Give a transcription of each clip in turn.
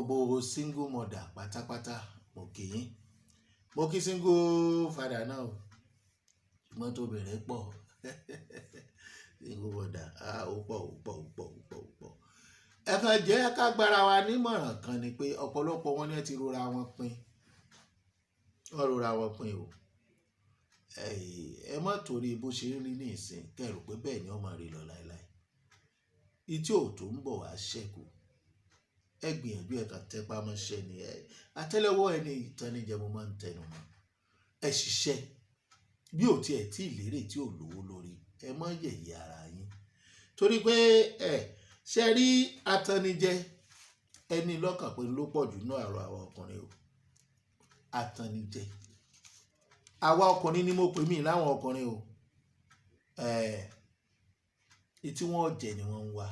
gbogbo single mother pátápátá mo kí yín, mo kí single father náà o, ṣùgbọ́n tó bẹ̀rẹ̀ pọ̀ single mother ó pọ̀. Ẹ kàn jẹ́ ká gbára wa nímọ̀ràn kan ni pé ọ̀pọ̀lọpọ̀ wọn ni ti rora wọn pin, wọ́n rora wọn pin o. Ẹ má torí bó ṣe rí ní ìsìn kẹrù pé bẹ́ẹ̀ ni ọmọ rí lọ láéláé. Ìtí ò tó ń bọ̀ wá ṣẹ́kù. Ẹ gbìyànjú ẹ kàn tẹpá mọ́ṣẹ́ ni àtẹ́lẹwọ́ ẹni ìtànìjẹ mo máa ń tẹnu mọ́. Ẹ ṣiṣẹ́ bí ò tiẹ̀ tí ìlérè tí ò lówó lórí, ẹ má yẹ̀yẹ́ ara yín. Torí pé ṣe rí atannijẹ ẹni lọ́kàn pé ló pọ̀ jù náà àrò àwọn ọkùnrin o. Atannijẹ àwa ọkùnrin ni mo pè mí láwọn ọkùnrin o. Tí wọ́n jẹ ni wọ́n ń wá,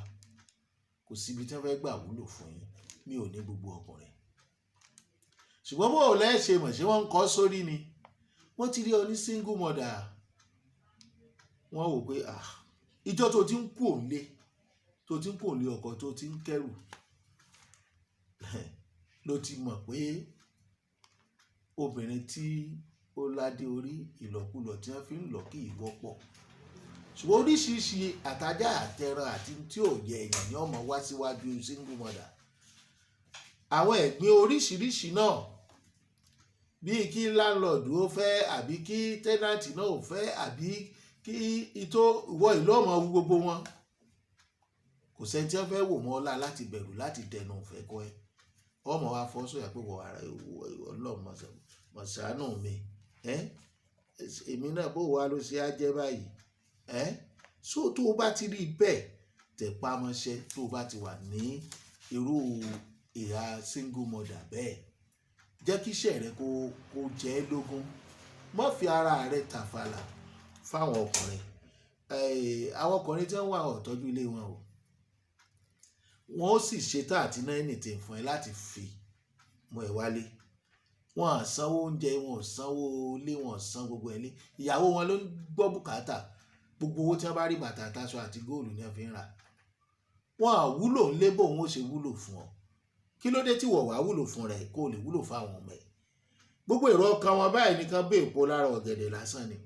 kò síbi tí wọ́n fẹ́ gbà wúlò fún yín. Mi ò ní gbogbo ọkùnrin, ṣùgbọ́n bó o lẹ́ ṣe mọ̀ ṣé wọ́n ń kọ́ sórí ni. Wọ́n ti rí ọ ní single mother, wọ́n wò pé ìjọ tó ti ń kú òǹlé, tó ti ń kú òǹlé ọkọ, tó ti ń kẹ́rù ló ti mọ̀ pé obìnrin tí ó ládé orí ìlọ́kulọ̀ tí wọ́n fi ń lọ kì í wọ́pọ̀. Ṣùgbọ́n oríṣiríṣi àtajá àtẹran àti tí ò yẹ èèyàn ní ọmọ wá síwájú single mother. Àwọn ẹ̀gbin oríṣiríṣi náà bíi kí láńlọ́ọ̀dù ó fẹ́ àbí kí tẹ́nàntì náà ò fẹ́ àbí kí ìwọ ìlú ọmọ wú gbogbo wọn. Kò sẹ́ni tí wọ́n fẹ́ wò mọ́ ọlá láti bẹ̀rù láti dẹnu ìfẹ́ kọ́ ẹ. Ọmọ wa fọ́ sóyà pé wọ ara Ọlọ́run mọ̀sánù mi. Èmi náà bó wa ló ṣe á jẹ́ báyìí. So tó o bá ti rí bẹ́ẹ̀ tẹpá mọ́ṣẹ́, tó o bá ti wà ní irú ìhà single mother bẹ́ẹ̀, jẹ́ kí iṣẹ́ rẹ kó jẹ́ lógún. Má fi ara rẹ tàfàlà fáwọn ọkùnrin. Àwọn ọkùnrin tí wọ́n wà ọ̀tọ́jú ilé wọn o, wọ́n ó sì ṣetán àti náà anything fún ẹ láti fi mọ ẹ wálé. Wọ́n á sanwó oúnjẹ, wọ́n ò sanwó ilé, wọ́n ò san gbogbo ẹ̀ lé. Ìyàwó wọn ló ń gbọ́ bùkátà. Gbogbo owó tí wọ́n bá rí bàtà àtàṣọ àti góòlù ni wọ́n fi ń rà. Wọ́n á wúlò ńlé bó wọn ó ṣe wúlò fún ọ. Kí ló dé tí wọ́n wá wúlò fún rẹ̀ kó lè wúlò fún àwọn ọmọ ẹ̀? Gbogbo èrò ọkàn wọn báyìí nìkan bẹ́ èpo lára ọ̀gẹ̀dẹ̀ lásán ni.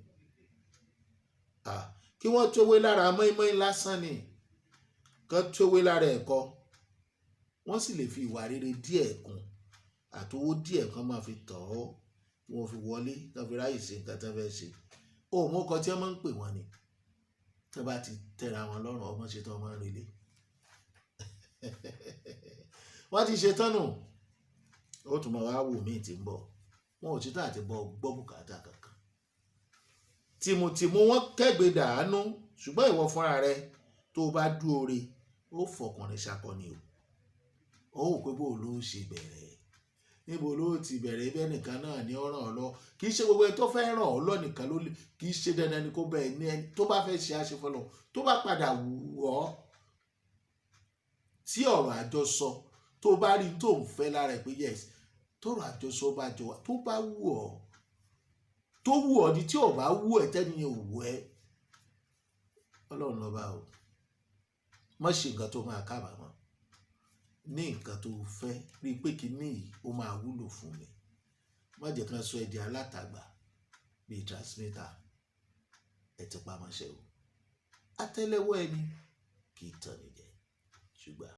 Kí wọ́n tówé lára mọ́ínmọ́ín lásán ni. Kán tówé lára ẹ̀kọ́. Wọ́n sì lè fi ìwà rere díẹ̀ kún àtowó díẹ̀ kan máa fi tọ̀ ọ́ kí wọ́n fi wọlé kán fi ráyè ṣe nǹkan tó fẹ́ ṣe. Mú ọkọ tí wọ́n máa ń pè wọ́n ni. Tó bá ti tẹra wọn lọ́rùn, ọmọ ṣe tán ọmọ relé. Wọ́n ti ṣe tán nù. Ó tún máa wá wò míì tí ń bọ̀. Wọn ò ṣetán àti gbọ́ bùkátà kankan. Tìmùtìmù wọn kẹ́gbẹ́ dàánú, ṣùgbọ́n ìwọ fúnra rẹ tó bá dúore, ó fọkùnrin ṣakọni o. Ó wò pé bó ló ṣe bẹ̀rẹ̀. Níbo ló ti bẹ̀rẹ̀ bẹ́ẹ̀ nìkan náà ni ó ràn ọ́ lọ. Kì í ṣe gbogbo ẹni tó fẹ́ ràn ọ́ lọ nìkan ló lè, kì í ṣe dandan ni kó bẹ́ẹ̀ ní ẹni tó bá fẹ́ ṣe àṣefọ́lọ́. Tó bá padà wù ọ́ tí ọ̀rọ̀ àjọsọ tó bá rí tó ń fẹ́ lára ẹ̀ pé yes, tọ́rọ̀ àjọsọ bá jọ wá, tó bá wù ọ́, tó wù ọ́ ni tí ò bá wù ẹ́ tẹ́niyẹn ò wù ẹ́. Ọlọ́run lọ́ba o. Má ṣe nǹkan tó máa kábàámọ̀. Ní nǹkan tó fẹ́ rí pé kíní yìí ó máa wúlò fún mi. Má jẹ́ kán sọ ẹ́ di alátagbà bíi transmitter. Ẹ tẹpá mọ́ṣẹ́ o. Àtẹ́lẹwọ́ ẹni kì í tàn ní jẹ. Ṣùgbọ́n